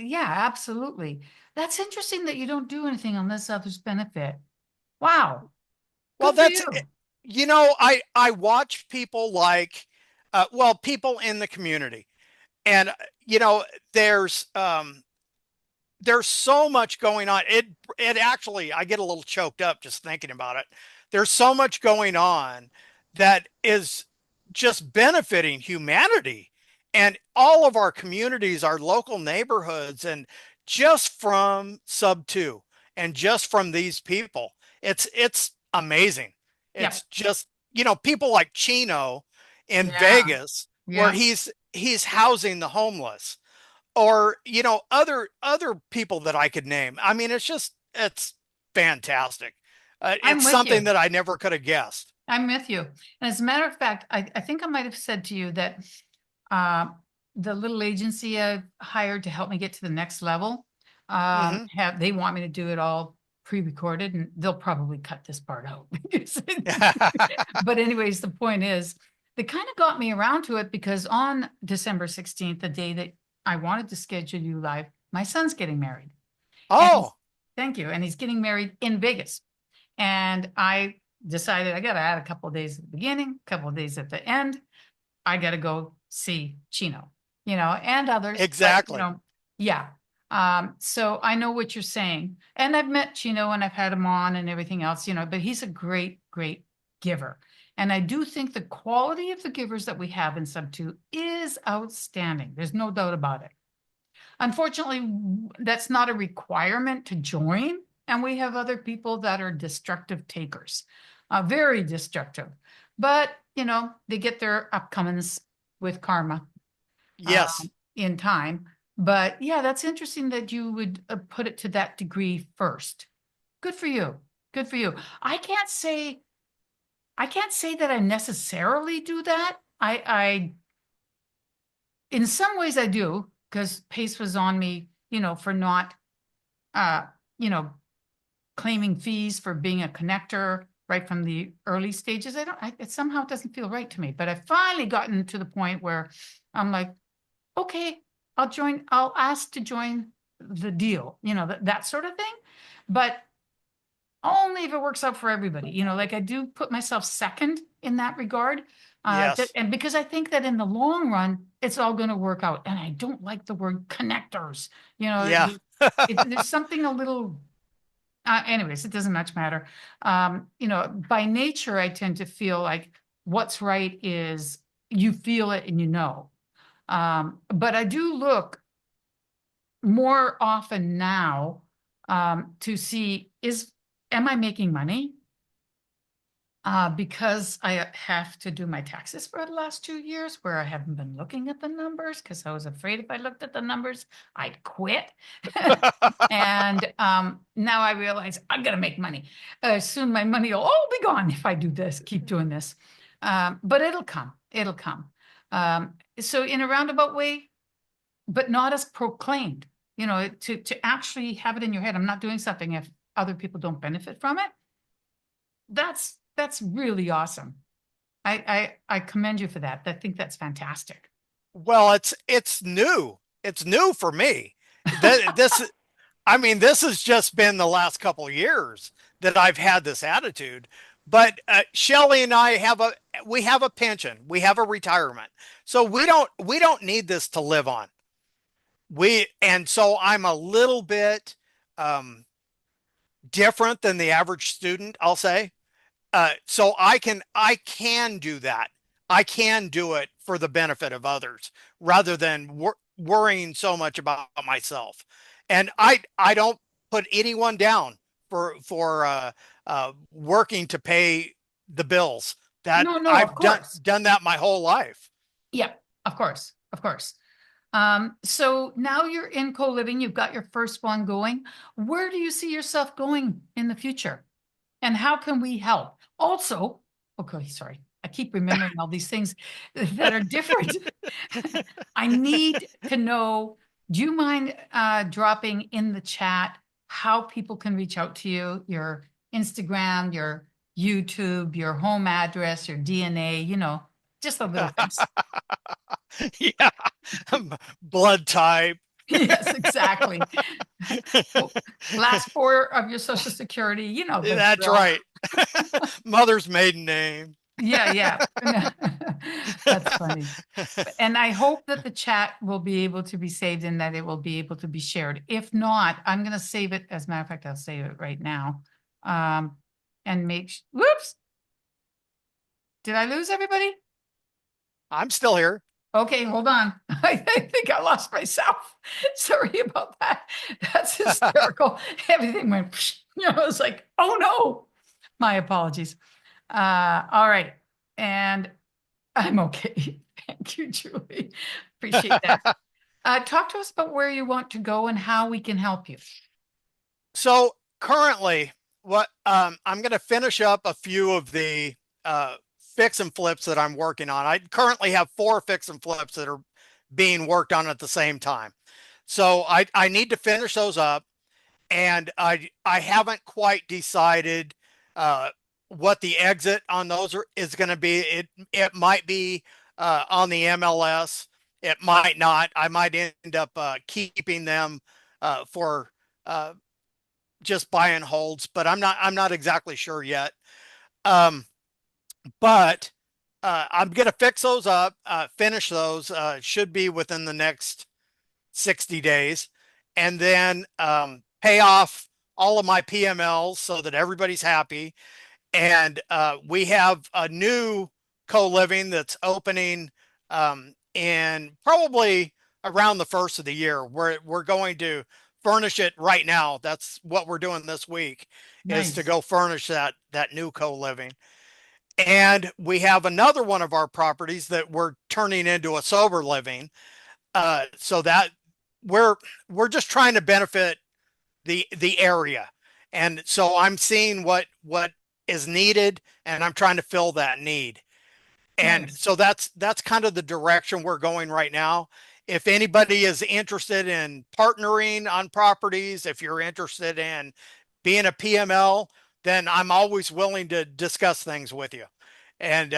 Yeah, absolutely. That's interesting that you don't do anything unless others benefit. Wow. Well, Good for you. I watch people like, well, people in the community, and you know, there's so much going on. It actually, I get a little choked up just thinking about it. There's so much going on that is just benefiting humanity and all of our communities, our local neighborhoods, and just from sub two and just from these people. It's amazing. Yep. It's just, people like Chino in Yeah. Vegas, where Yeah. he's housing the homeless, or other people that I could name. I mean, it's fantastic. I'm It's with something you. that I never could have guessed. I'm with you. And as a matter of fact, I think I might have said to you that uh, the little agency I hired to help me get to the next level, Hmm. they want me to do it all pre-recorded, and they'll probably cut this part out. But anyways, the point is, they kind of got me around to it because on December 16th, the day that I wanted to schedule you live, my son's getting married. And Oh, thank you. And he's getting married in Vegas. And I decided I got to add a couple of days at the beginning, a couple of days at the end. I got to go see Chino, and others, but, exactly. yeah. So I know what you're saying. And I've met Chino and I've had him on and everything else, but he's a great, great giver. And I do think the quality of the givers that we have in Sub 2 is outstanding. There's no doubt about it. Unfortunately, that's not a requirement to join. And we have other people that are destructive takers, very destructive. But, they get their upcomings with karma Yes. in time. But yeah, that's interesting that you would put it to that degree first. Good for you. Good for you. I can't say that I necessarily do that. In some ways I do, because Pace was on me, for not, uh, you know, claiming fees for being a connector right from the early stages. It somehow doesn't feel right to me, but I've finally gotten to the point where I'm like, okay, I'll ask to join the deal, that sort of thing. But only if it works out for everybody, like I do put myself second in that regard. Yes. And because I think that in the long run, it's all going to work out. And I don't like the word connectors, Yeah. there's something a little, anyways, it doesn't much matter. By nature, I tend to feel like what's right is you feel it and but I do look more often now to see am I making money? Because I have to do my taxes for the last 2 years where I haven't been looking at the numbers because I was afraid if I looked at the numbers, I'd quit. And now I realize I'm going to make money. Soon my money will all be gone if I do this, keep doing this. But it'll come. It'll come. So in a roundabout way, but not as proclaimed, to actually have it in your head. I'm not doing something if other people don't benefit from it. That's really awesome. I commend you for that. I think that's fantastic. Well, it's new. It's new for me. This I mean, this has just been the last couple of years that I've had this attitude. But Shelley and I we have a pension, we have a retirement, so we don't need this to live on. And so I'm a little bit different than the average student, I'll say. So I can do that. I can do it for the benefit of others rather than worrying so much about myself. And I don't put anyone down for working to pay the bills. That No, no, of I've done course. done that my whole life. Yeah, of course, of course. So now you're in co-living, you've got your first one going. Where do you see yourself going in the future? And how can we help? Also, okay, sorry. I keep remembering all these things that are different. I need to know, do you mind dropping in the chat how people can reach out to you, your Instagram, your YouTube, your home address, your DNA, just the little things. Yeah. Blood type. Yes, exactly. Last four of your social security, you know the That's drill. right. Mother's maiden name. Yeah, yeah. That's funny. And I hope that the chat will be able to be saved and that it will be able to be shared. If not, I'm going to save it. As a matter of fact, I'll save it right now. And whoops. Did I lose everybody? I'm still here. Okay, hold on. I think I lost myself. Sorry about that. That's hysterical. Everything went, I was like, oh no. My apologies. All right. And I'm okay. Thank you, Julie. Appreciate that. Talk to us about where you want to go and how we can help you. So currently, what I'm going to finish up a few of the fix and flips that I'm working on. I currently have 4 fix and flips that are being worked on at the same time. So I need to finish those up, and I haven't quite decided what the exit on those is going to be. It might be on the MLS. It might not. I might end up keeping them for just buy and holds, but I'm not exactly sure yet. But I'm going to fix those up, finish those, should be within the next 60 days, and then pay off all of my PMLs so that everybody's happy. And we have a new co-living that's opening in probably around the first of the year. We're going to furnish it right now. That's what we're doing this week, is to Nice. go furnish that new co-living. And we have another one of our properties that we're turning into a sober living. So that we're just trying to benefit the area. And so I'm seeing what is needed, and I'm trying to fill that need. And Nice. so that's kind of the direction we're going right now. If anybody is interested in partnering on properties, if you're interested in being a PML, then I'm always willing to discuss things with you. And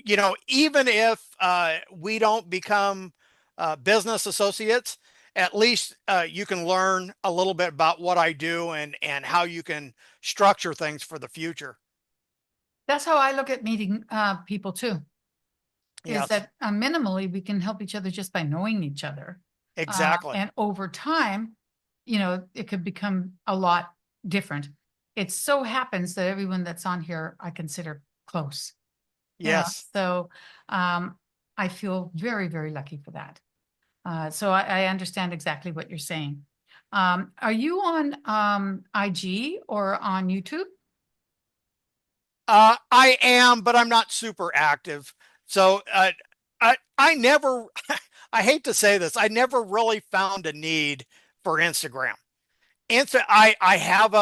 you know, even if we don't become business associates, at least you can learn a little bit about what I do and how you can structure things for the future. That's how I look at meeting people too, is Yes, that minimally we can help each other just by knowing each other. exactly. And over time, you know, it could become a lot different. It so happens that everyone that's on here I consider close. Yes. So I feel very, very lucky for that. So I understand exactly what you're saying. Are you on IG or on YouTube? I am, but I'm not super active. So I never, I hate to say this, I never really found a need for Instagram. I have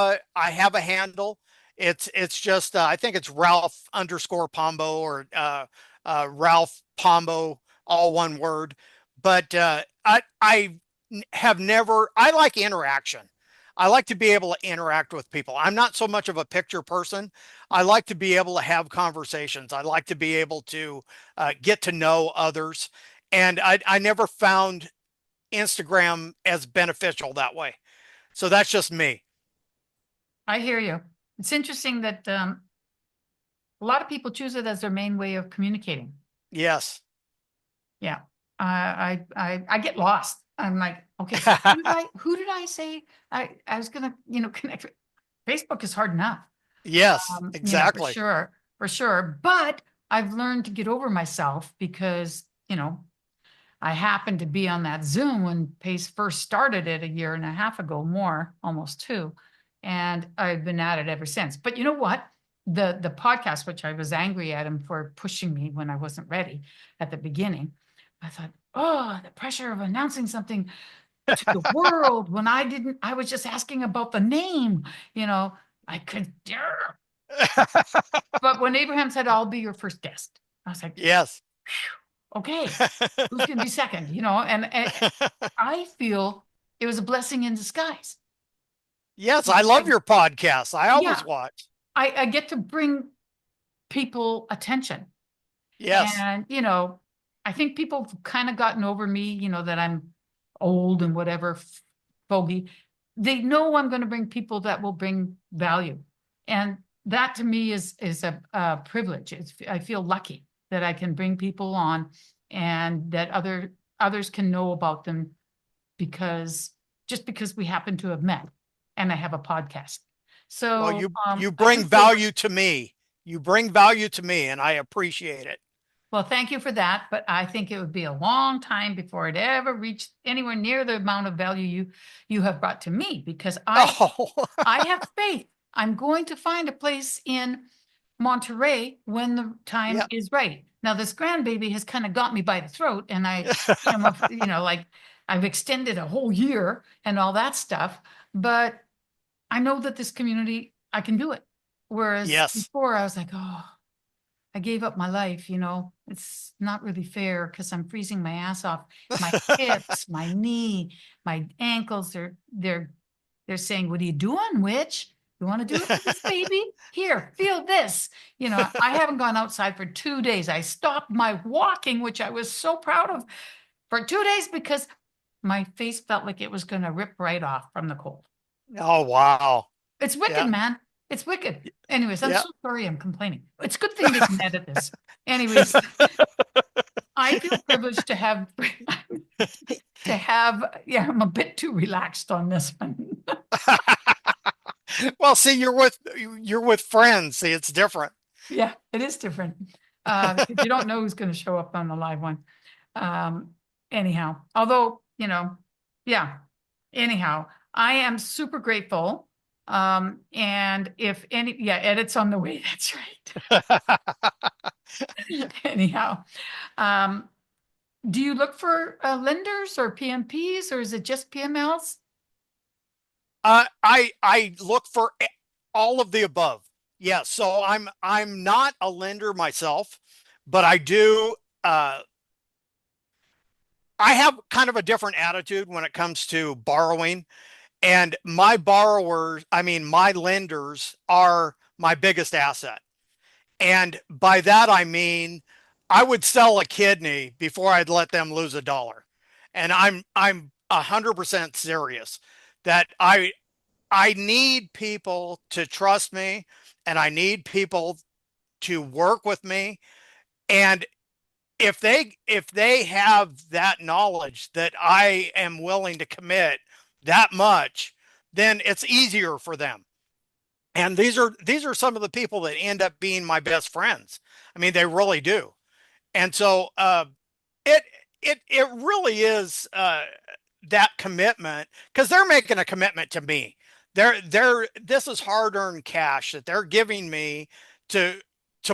a handle. It's just I think it's Ralph _ Pombo, or Ralph Pombo, all one word. But I have never. I like interaction. I like to be able to interact with people. I'm not so much of a picture person. I like to be able to have conversations. I like to be able to get to know others. And I never found Instagram as beneficial that way. So that's just me. I hear you. It's interesting that a lot of people choose it as their main way of communicating. Yes. Yeah. I get lost. I'm like, okay, so who did I say I was gonna, connect with? Facebook is hard enough. Yes, For exactly. sure, for sure. But I've learned to get over myself because, I happened to be on that Zoom when Pace first started it a year and a half ago, more, almost 2. And I've been at it ever since. But you know what? The podcast, which I was angry at him for pushing me when I wasn't ready at the beginning, I thought, oh, the pressure of announcing something to the world when I was just asking about the name, I could, but when Abraham said, I'll be your first guest, I was like, Yes. okay, who's going to be second? And I feel it was a blessing in disguise. Yes, I love your podcast. I always Yeah, watch. I get to bring people attention. Yes. And, I think people have kind of gotten over me, that I'm old and whatever, bogey. They know I'm going to bring people that will bring value. And that to me is a privilege. I feel lucky that I can bring people on and that others can know about them because we happen to have met and I have a podcast. So Well, you I do bring feel value to me. You bring value to me, and I appreciate it. well, thank you for that, but I think it would be a long time before it ever reached anywhere near the amount of value you have brought to me because Oh, I have faith. I'm going to find a place in Monterey when the time yeah. is right. Now, this grandbaby has kind of got me by the throat, and I am, like I've extended a whole year and all that stuff, but I know that this community, I can do it. Whereas Yes. before I was like, oh, I gave up my life, it's not really fair because I'm freezing my ass off. My hips, my knee, my ankles, they're saying, what are you doing, witch? You want to do it for this baby? Here, feel this. I haven't gone outside for 2 days. I stopped my walking, which I was so proud of for 2 days because my face felt like it was going to rip right off from the cold. Oh, wow. It's wicked, Yeah. man. It's wicked. Anyways, I'm Yeah. so sorry I'm complaining. It's a good thing they can edit this. Anyways, I feel privileged to have yeah, I'm a bit too relaxed on this one. Well, see, you're with friends. See, it's different. Yeah, it is different. Because you don't know who's going to show up on the live one. Anyhow, although, yeah, anyhow, I am super grateful. And if edits on the way, that's right. Anyhow, do you look for lenders or PMPs or is it just PMLs? I look for all of the above. Yeah, so I'm not a lender myself, but I do I have kind of a different attitude when it comes to borrowing. And my borrowers, I mean, my lenders are my biggest asset. And by that, I mean, I would sell a kidney before I'd let them lose $1. And I'm 100% serious that I need people to trust me and I need people to work with me. And if they have that knowledge that I am willing to commit that much, then it's easier for them. And these are some of the people that end up being my best friends. I mean, they really do. And so it it really is that commitment because they're making a commitment to me. They're this is hard-earned cash that they're giving me to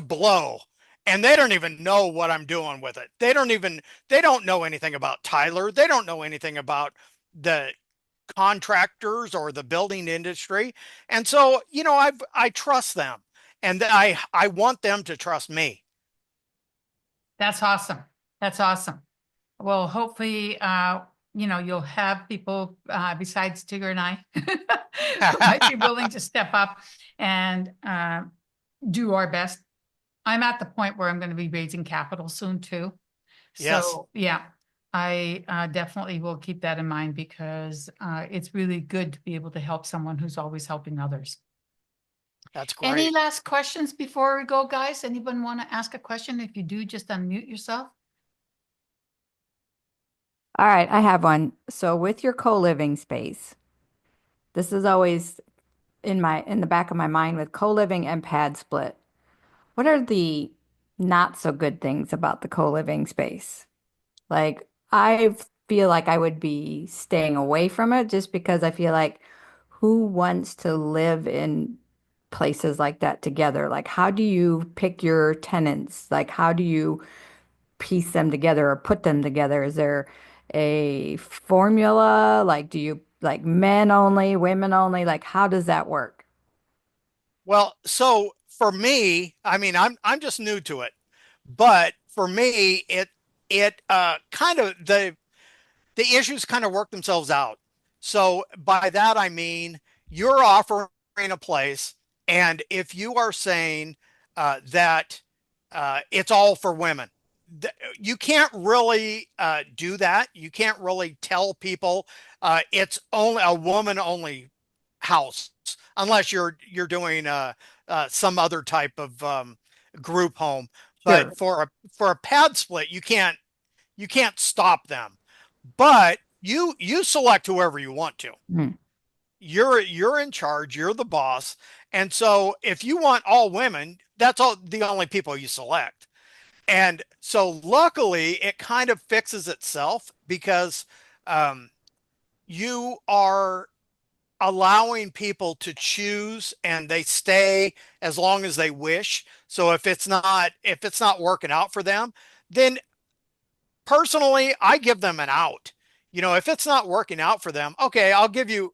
blow. And they don't even know what I'm doing with it. They don't know anything about Tyler. They don't know anything about the contractors or the building industry. And so, I trust them and I want them to trust me. That's awesome. That's awesome. Well, hopefully, you'll have people besides Tigger and I who might be willing to step up and do our best. I'm at the point where I'm going to be raising capital soon too. Yes. So yeah, I definitely will keep that in mind because it's really good to be able to help someone who's always helping others. That's great. Any last questions before we go, guys? Anyone want to ask a question? If you do, just unmute yourself. All right, I have one. So with your co-living space, this is always in the back of my mind with co-living and pad split. What are the not so good things about the co-living space? Like, I feel like I would be staying away from it just because I feel like who wants to live in places like that together? Like, how do you pick your tenants? Like, how do you piece them together or put them together? Is there a formula? Like, do you like men only, women only? Like, how does that work? Well, so for me, I mean, I'm just new to it, but for me, it kind of the issues kind of work themselves out. So by that I mean you're offering a place, and if you are saying that it's all for women, you can't really do that. You can't really tell people it's only a woman only house unless you're doing some other type of group home. Sure. But for a pad split, you can't stop them. But you select whoever you want to. Mm. You're in charge, you're the boss. And so if you want all women, that's all the only people you select. And so luckily it kind of fixes itself because um, you are allowing people to choose and they stay as long as they wish. So if it's not working out for them, then personally, I give them an out. You know, if it's not working out for them, okay, I'll give you,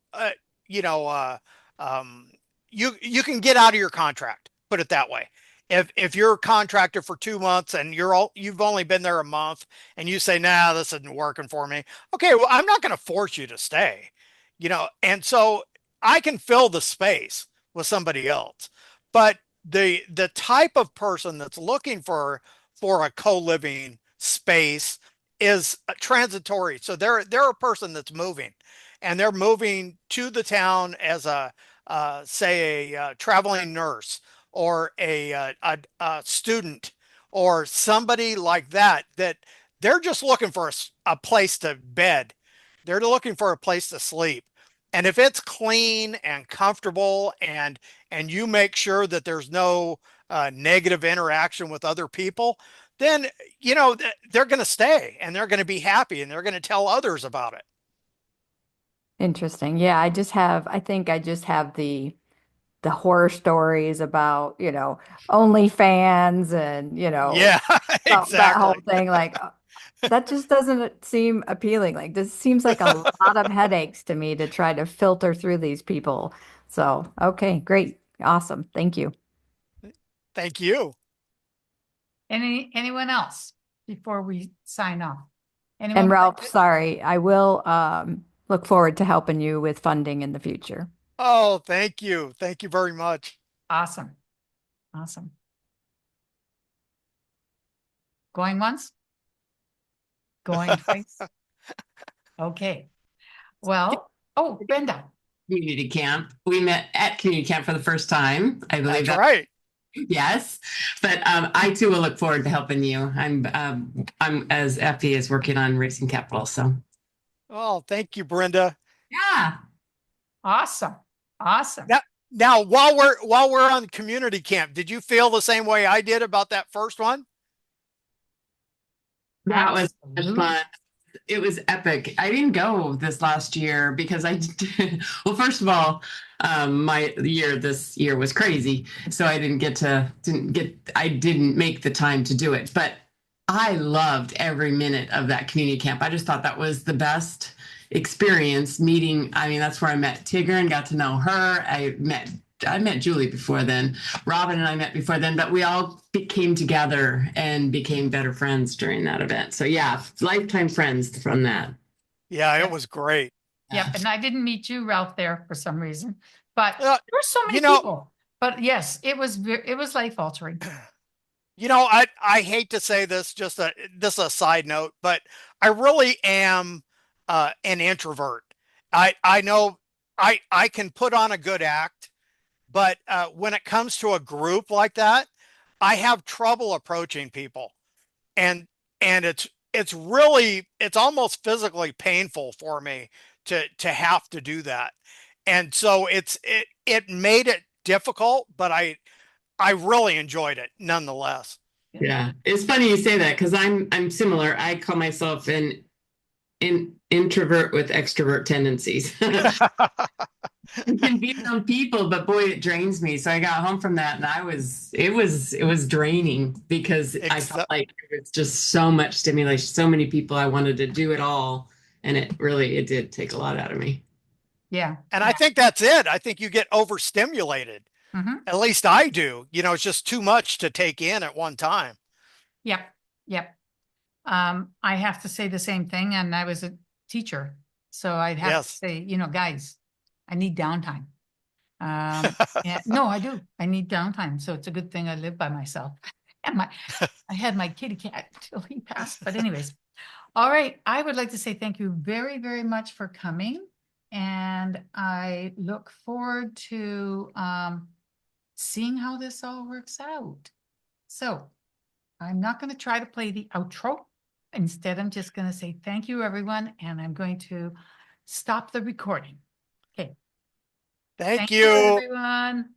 you know, um, you can get out of your contract. Put it that way. If you're contracted for 2 months and you've only been there a month and you say, nah, this isn't working for me. Okay, well, I'm not going to force you to stay. You know, and so I can fill the space with somebody else. But the type of person that's looking for a co-living space is transitory. So they're a person that's moving, and they're moving to the town as a say a traveling nurse or a student or somebody like that. That they're just looking for a place to bed. They're looking for a place to sleep. And if it's clean and comfortable and you make sure that there's no negative interaction with other people, then you know they're going to stay and they're going to be happy and they're going to tell others about it. Interesting. Yeah, I think I just have the horror stories about, OnlyFans and, Yeah, that whole exactly. thing. Like, that just doesn't seem appealing. Like, this seems like a lot of headaches to me to try to filter through these people. So, okay, great. Awesome. Thank you. Thank you. Anyone else before we sign off? And Anyone? Ralph, sorry, I will look forward to helping you with funding in the future. Oh, thank you. Thank you very much. Awesome. Awesome. Going once? Going twice? Okay. Well, oh, Brenda. Community camp. We met at community camp for the first time. I believe That's right. yes. But I too will look forward to helping you. I'm as Effie is working on raising capital. So Oh, thank you, Brenda. yeah. Awesome. Awesome. Now while we're on community camp, did you feel the same way I did about that first one? That was so much Absolutely. fun. It was epic. I didn't go this last year because I did, well, first of all, this year was crazy. So I I didn't make the time to do it, but I loved every minute of that community camp. I just thought that was the best experience meeting. I mean, that's where I met Tigger and got to know her. I met Julie before then. Robin and I met before then, but we all came together and became better friends during that event. So yeah, lifetime friends from that. Yeah, it was great. Yep. And I didn't meet you, Ralph, there for some reason, but Uh, there were so many you know, people. But yes, it was life altering. you know, I hate to say this, just a side note, but I really am an introvert. I know I can put on a good act, but when it comes to a group like that, I have trouble approaching people, and it's almost physically painful for me to have to do that, and so it made it difficult, but I really enjoyed it nonetheless. Yeah, it's funny you say that because I'm similar. I call myself an introvert with extrovert tendencies. I can be around people, but boy, it drains me. So I got home from that, and it was draining because I felt like it was just so much stimulation, so many people. I wanted to do it all, and it did take a lot out of me. Yeah. And I think that's it. I think you get overstimulated. Mm-hmm. At least I do. You know, it's just too much to take in at one time. Yep. Yep. I have to say the same thing. And I was a teacher. So I'd have to Yes. say, guys, I need downtime. No, I do. I need downtime. So it's a good thing I live by myself. And I had my kitty cat till he passed. But anyways, all right. I would like to say thank you very, very much for coming. And I look forward to seeing how this all works out. So I'm not going to try to play the outro. Instead, I'm just going to say thank you, everyone. And I'm going to stop the recording. Okay. Thank you, you. everyone.